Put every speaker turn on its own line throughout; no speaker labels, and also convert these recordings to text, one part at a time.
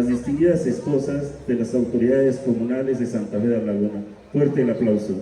las distinguidas esposas de las autoridades comunales de Santa Fe de la Laguna. Fuerte el aplauso.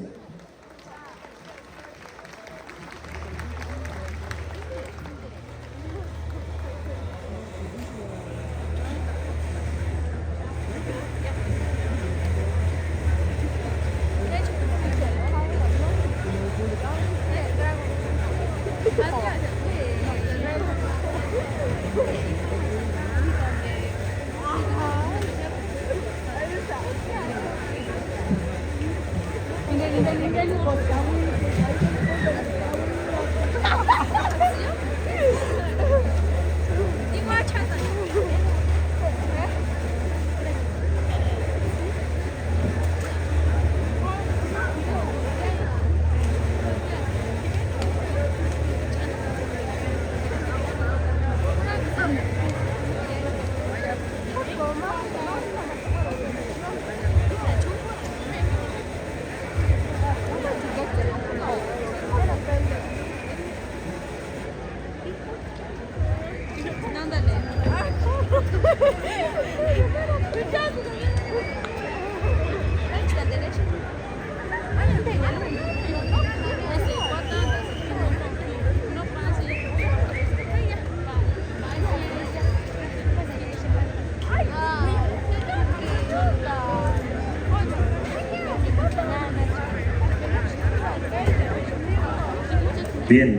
Bien,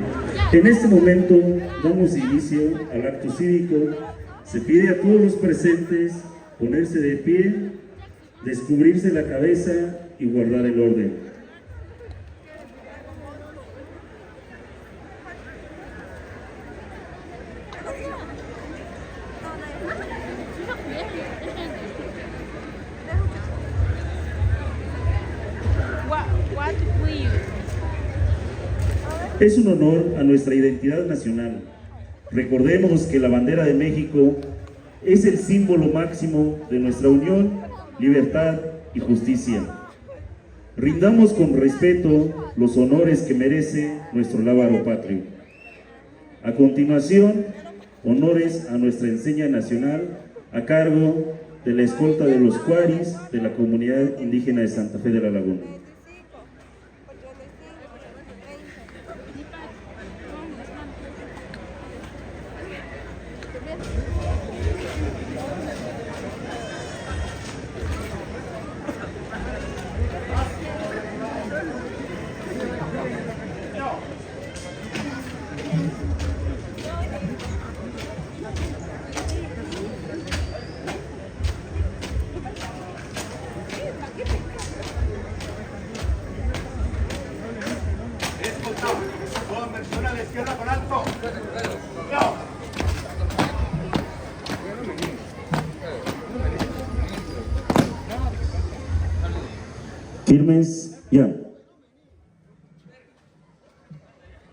en este momento damos inicio al acto cívico. Se pide a todos los presentes ponerse de pie, descubrirse la cabeza y guardar el orden. Es un honor a nuestra identidad nacional. Recordemos que la bandera de México es el símbolo máximo de nuestra unión, libertad y justicia. Rindamos con respeto los honores que merece nuestro lábaro patrio. A continuación, honores a nuestra enseña nacional a cargo de la escolta de los Cuaris de la comunidad indígena de Santa Fe de la Laguna. Firmes, ya.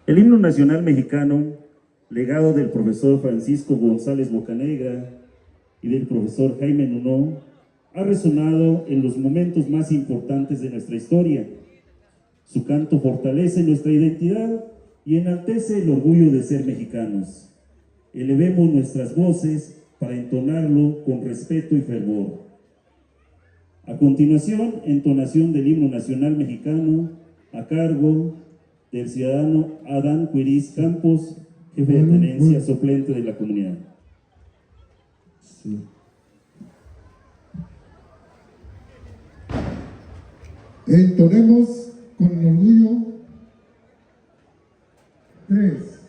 El himno nacional mexicano, legado del profesor Francisco González Bocanegra y del profesor Jaime Nuno, ha resonado en los momentos más importantes de nuestra historia. Su canto fortalece nuestra identidad y enaltece el orgullo de ser mexicanos. Elevemos nuestras voces para entonarlo con respeto y fervor. A continuación, entonación del himno nacional mexicano a cargo del ciudadano Adán Cuiris Campos, jefe de tenencia suplente de la comunidad. Sí.
Entonemos con orgullo. 3.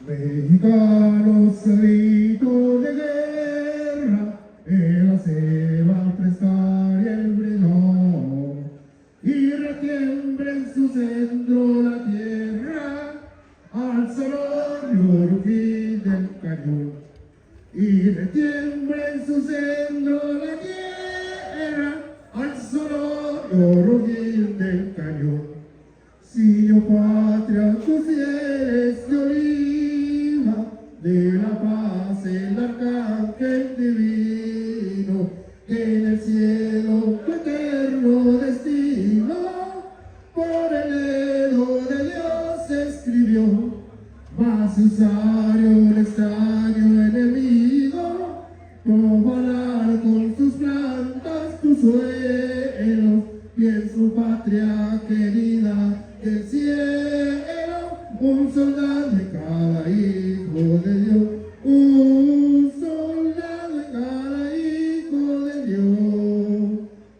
Mexicanos, grito de guerra, el se va a prestar el brillo, y retiembla en su centro la tierra, al sonoro rugir del cañón. Y retiembla en su centro la tierra, al sonoro rugir del cañón. Si oh patria, tú eres de oliva, de la paz el arcángel divino, que en el cielo tu eterno destino, por el dedo de Dios escribió, mas usario el extraño enemigo, como al arco suelo y en su patria querida del cielo, un soldado de cada hijo de Dios, un soldado de cada hijo de Dios,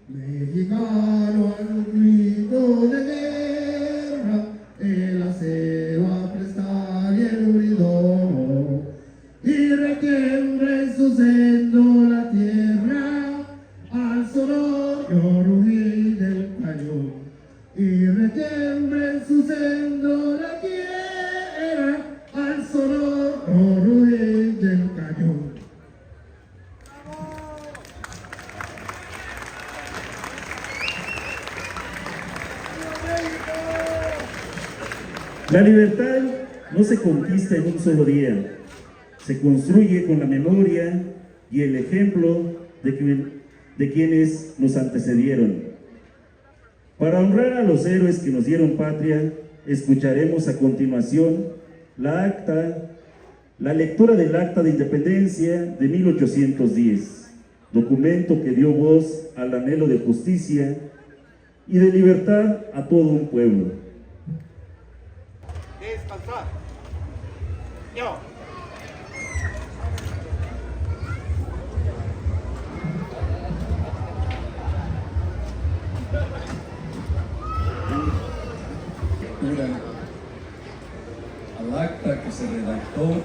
mexicano al grito de guerra, él se va a prestar y el bridón, y retiembla en su seno la tierra, al sonoro rugir del cañón, y retiembla en su seno la tierra, al sonoro rugir del cañón.
La libertad no se conquista en un solo día, se construye con la memoria y el ejemplo de quienes nos antecedieron. Para honrar a los héroes que nos dieron patria, escucharemos a continuación la lectura del Acta de Independencia de 1810, documento que dio voz al anhelo de justicia y de libertad a todo un pueblo.
Descansar. Yo.
Al acta que se redactó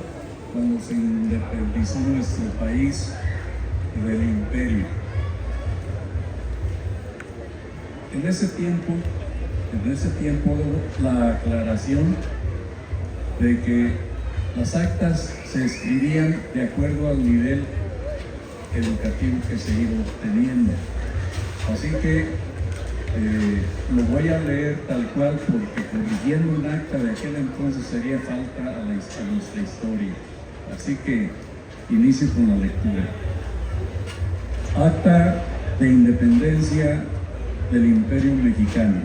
cuando se independizó nuestro país del imperio. En ese tiempo la aclaración de que las actas se escribían de acuerdo al nivel educativo que se iba obteniendo. Así que lo voy a leer tal cual, porque corrigiendo un acta de aquel entonces sería falta a nuestra historia. Así que inicio con la lectura. Acta de Independencia del Imperio Mexicano,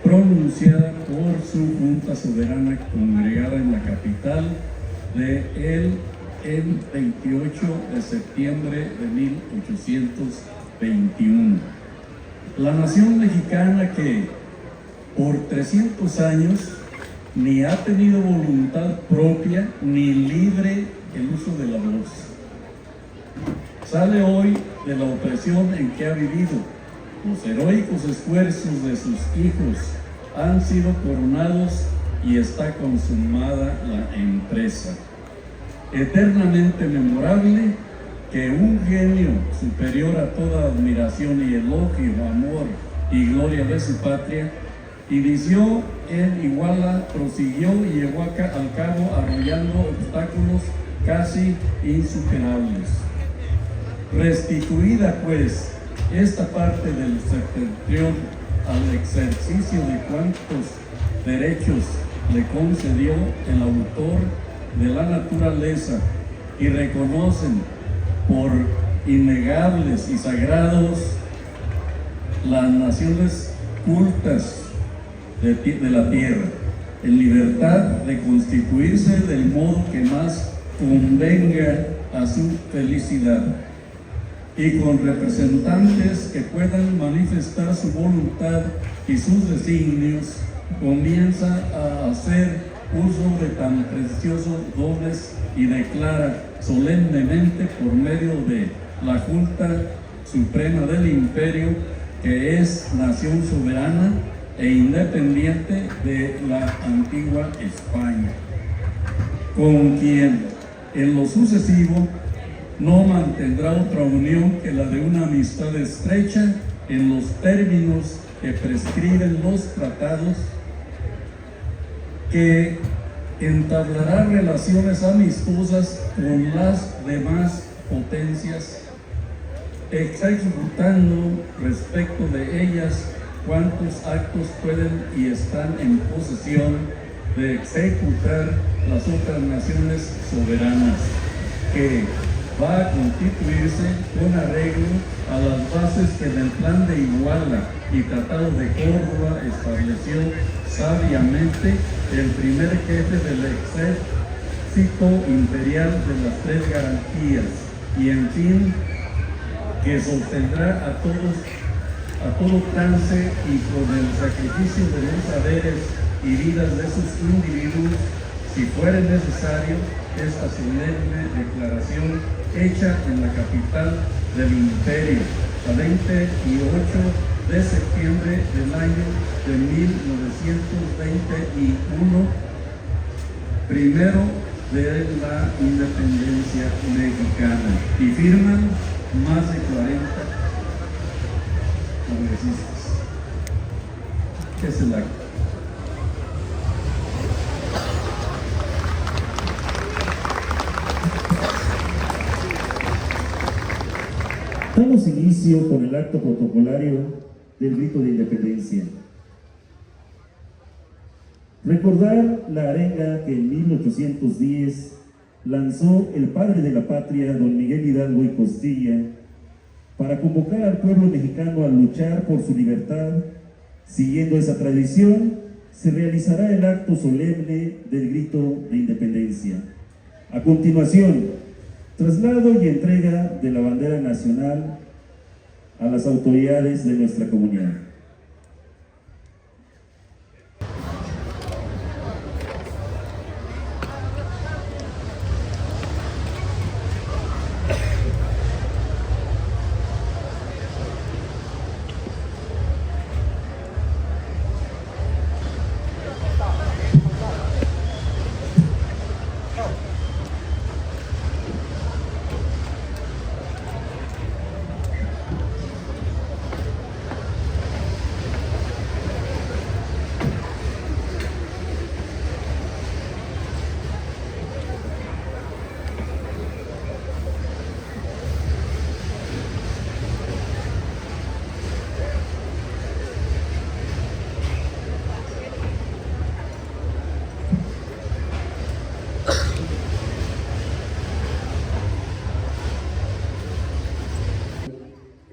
pronunciada por su Junta Soberana congregada en la capital de el 28 de septiembre de 1821. La nación mexicana que por 300 años ni ha tenido voluntad propia ni libre el uso de la voz, sale hoy de la opresión en que ha vivido. Los heroicos esfuerzos de sus hijos han sido coronados y está consumada la empresa. Eternamente memorable que un genio superior a toda admiración y elogio, amor y gloria de su patria, inició en Iguala, prosiguió y llevó al cabo arrollando obstáculos casi insuperables. Restituida pues esta parte del septentrión al ejercicio de cuantos derechos le concedió el autor de la naturaleza y reconocen por innegables y sagrados las naciones cultas de la tierra, en libertad de constituirse del modo que más convenga a su felicidad, y con representantes que puedan manifestar su voluntad y sus designios, comienza a hacer uso de tan preciosos dones y declara solemnemente por medio de la Junta Suprema del Imperio que es nación soberana e independiente de la antigua España, con quien en lo sucesivo no mantendrá otra unión que la de una amistad estrecha en los términos que prescriben los tratados, que entablará relaciones amistosas con las demás potencias, ejecutando respecto de ellas cuantos actos pueden y están en posesión de ejecutar las otras naciones soberanas, que va a constituirse con arreglo a las bases que en el Plan de Iguala y Tratado de Córdoba estableció sabiamente el primer jefe del ejército imperial de las tres garantías, y en fin que sostendrá a todo trance y con el sacrificio de los saberes y vidas de sus individuos, si fuere necesario, esta solemne declaración hecha en la capital del imperio, a 28 de septiembre del año de 1921, primero de la independencia mexicana, y firman más de 40 congresistas. Es el acto.
Damos inicio con el acto protocolario del grito de independencia. Recordar la arenga que en 1810 lanzó el padre de la patria, don Miguel Hidalgo y Costilla, para convocar al pueblo mexicano a luchar por su libertad. Siguiendo esa tradición, se realizará el acto solemne del grito de independencia. A continuación, traslado y entrega de la bandera nacional a las autoridades de nuestra comunidad.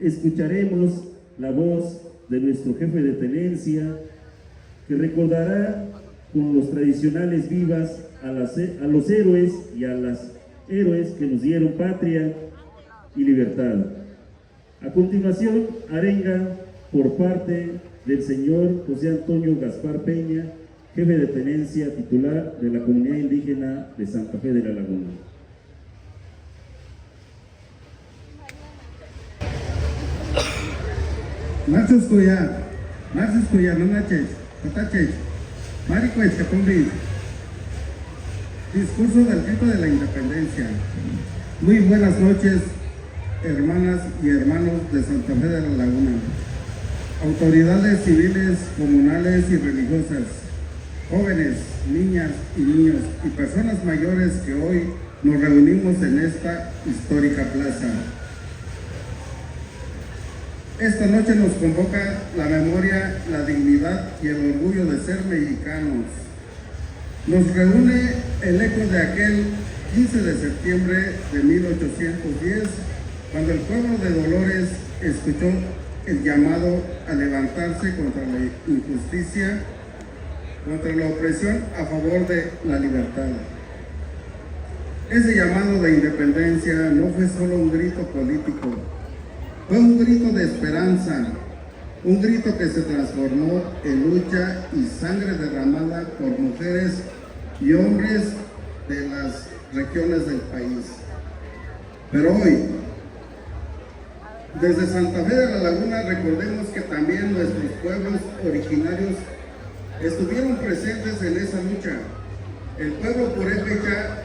Escucharemos la voz de nuestro jefe de tenencia, que recordará con los tradicionales vivas a los héroes y a las héroes que nos dieron patria y libertad. A continuación, arenga por parte del señor José Antonio Gaspar Peña, jefe de tenencia titular de la comunidad indígena de Santa Fe de la Laguna.
Marcos Cuya, no naches, pataches, maricues, capumbis. Discurso del grito de la independencia. Muy buenas noches, hermanas y hermanos de Santa Fe de la Laguna, autoridades civiles, comunales y religiosas, jóvenes, niñas y niños y personas mayores que hoy nos reunimos en esta histórica plaza. Esta noche nos convoca la memoria, la dignidad y el orgullo de ser mexicanos. Nos reúne el eco de aquel 15 de septiembre de 1810, cuando el pueblo de Dolores escuchó el llamado a levantarse contra la injusticia, contra la opresión a favor de la libertad. Ese llamado de independencia no fue solo un grito político, fue un grito de esperanza, un grito que se transformó en lucha y sangre derramada por mujeres y hombres de las regiones del país. Pero hoy, desde Santa Fe de la Laguna, recordemos que también nuestros pueblos originarios estuvieron presentes en esa lucha. El pueblo purépecha,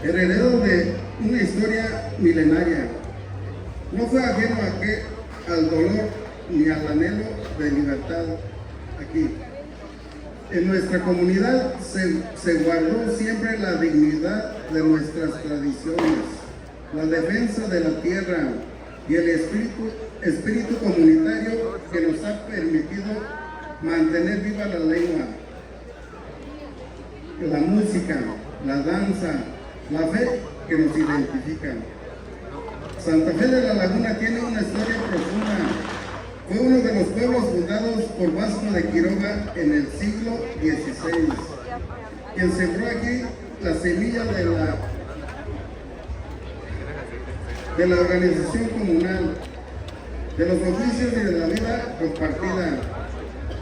heredero de una historia milenaria, no fue ajeno al dolor ni al anhelo de libertad aquí. En nuestra comunidad se guardó siempre la dignidad de nuestras tradiciones, la defensa de la tierra y el espíritu comunitario que nos ha permitido mantener viva la lengua, la música, la danza, la fe que nos identifica. Santa Fe de la Laguna tiene una historia profunda. Fue uno de los pueblos fundados por Vasco de Quiroga en el siglo XVI, quien sembró aquí la semilla de la de la organización comunal, de los oficios y de la vida compartida.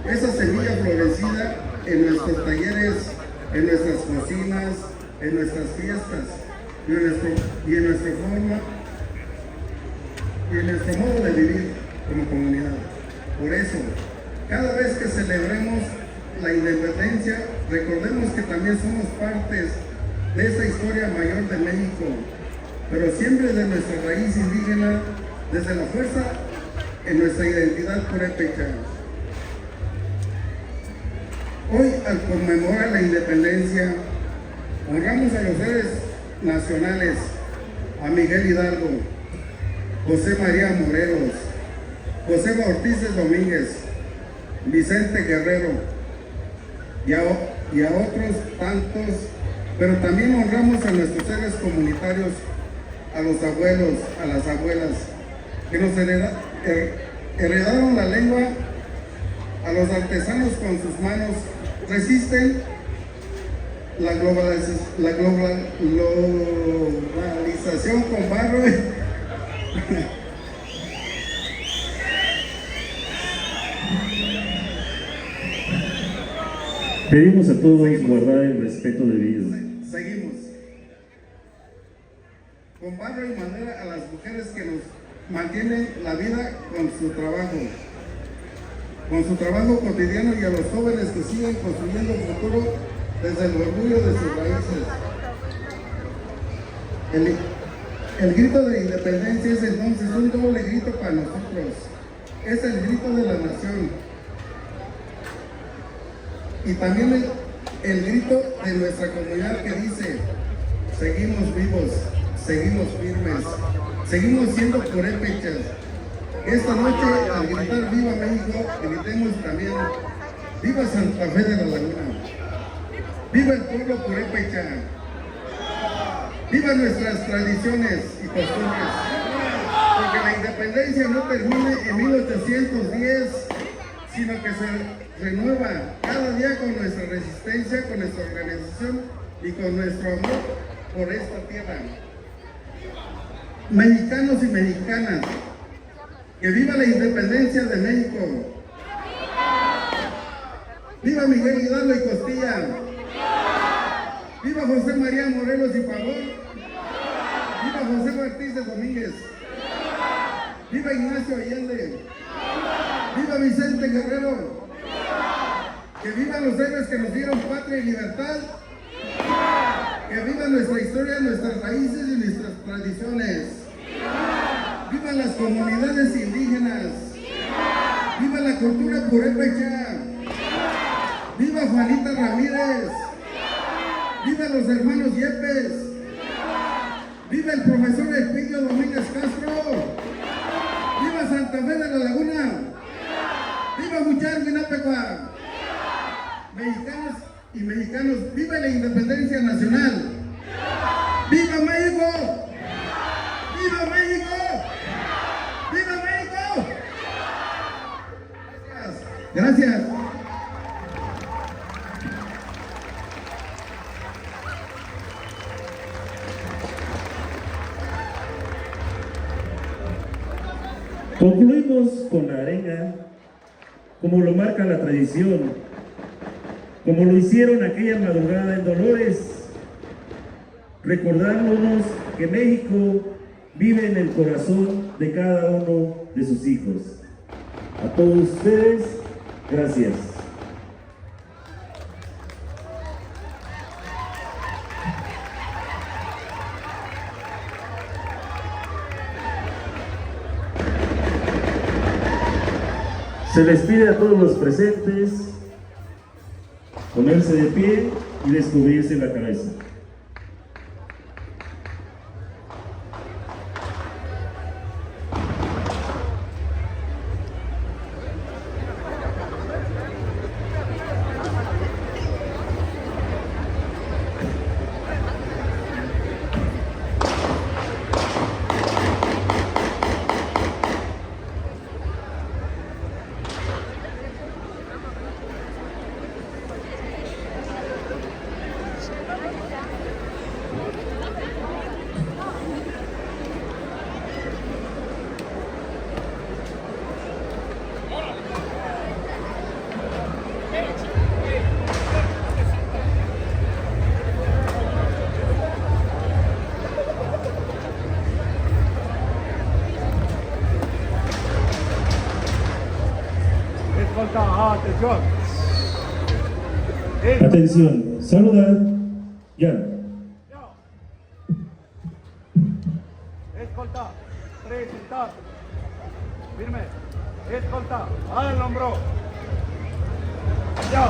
Esa semilla florecida en nuestros talleres, en nuestras cocinas, en nuestras fiestas y en nuestro modo de vivir como comunidad. Por eso, cada vez que celebremos la independencia, recordemos que también somos partes de esa historia mayor de México, pero siempre de nuestra raíz indígena, desde la fuerza en nuestra identidad purépecha. Hoy, al conmemorar la independencia, honramos a los héroes nacionales, a Miguel Hidalgo, José María Morelos, José Ortiz de Domínguez, Vicente Guerrero y a otros tantos, pero también honramos a nuestros héroes comunitarios, a los abuelos, a las abuelas, que nos heredaron la lengua, a los artesanos con sus manos, resisten la globalización con barro.
Pedimos a todos guardar el respeto debido.
Seguimos. Con barro y madera a las mujeres que nos mantienen la vida con su trabajo cotidiano, y a los jóvenes que siguen construyendo el futuro desde el orgullo de sus raíces. El grito de independencia es entonces un doble grito para nosotros. Es el grito de la nación. Y también el grito de nuestra comunidad que dice: seguimos vivos, seguimos firmes, seguimos siendo purépechas. Esta noche, al gritar ¡Viva México!, gritemos también ¡Viva Santa Fe de la Laguna! ¡Viva el pueblo purépecha! ¡Viva nuestras tradiciones y costumbres! Porque la independencia no termina en 1810, sino que se renueva cada día con nuestra resistencia, con nuestra organización y con nuestro amor por esta tierra. Mexicanos y mexicanas, ¡que viva la independencia de México! ¡Viva Miguel Hidalgo y Costilla! ¡Viva José María Morelos y Pavón! ¡Viva José Ortiz de Domínguez! ¡Viva Ignacio Allende! ¡Viva Vicente Guerrero! ¡Que vivan los héroes que nos dieron patria y libertad! ¡Que viva nuestra historia, nuestras raíces y nuestras tradiciones! ¡Vivan las comunidades indígenas! ¡Viva la cultura purépecha! ¡Viva Juanita Ramírez! ¡Viva los hermanos Yepes! ¡Viva el profesor Elpidio Domínguez Castro! ¡Viva Santa Fe de la Laguna! ¡Viva Muchar Minapecua! Mexicanos y mexicanos, ¡viva la independencia nacional! ¡Viva México! ¡Viva México! ¡Viva México! Gracias.
Concluimos con la arenga, como lo marca la tradición, como lo hicieron aquella madrugada en Dolores, recordándonos que México vive en el corazón de cada uno de sus hijos. A todos ustedes, gracias. Se les pide a todos los presentes ponerse de pie y descubrirse la cabeza.
Escolta, atención.
Atención, saludar, ya.
Yo. Escolta, presentar. Firme. Escolta, al hombro. Yo.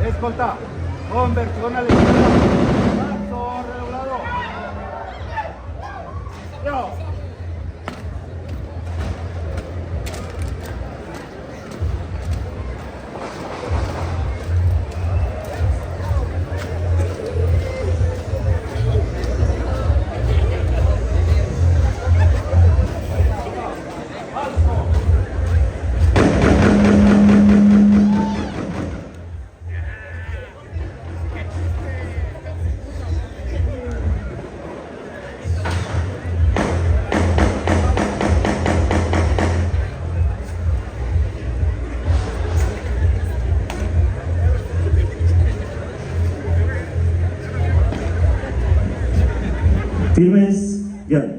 Escolta, conversión a la izquierda. Paso redoblado. Yo.
Firmes, ya.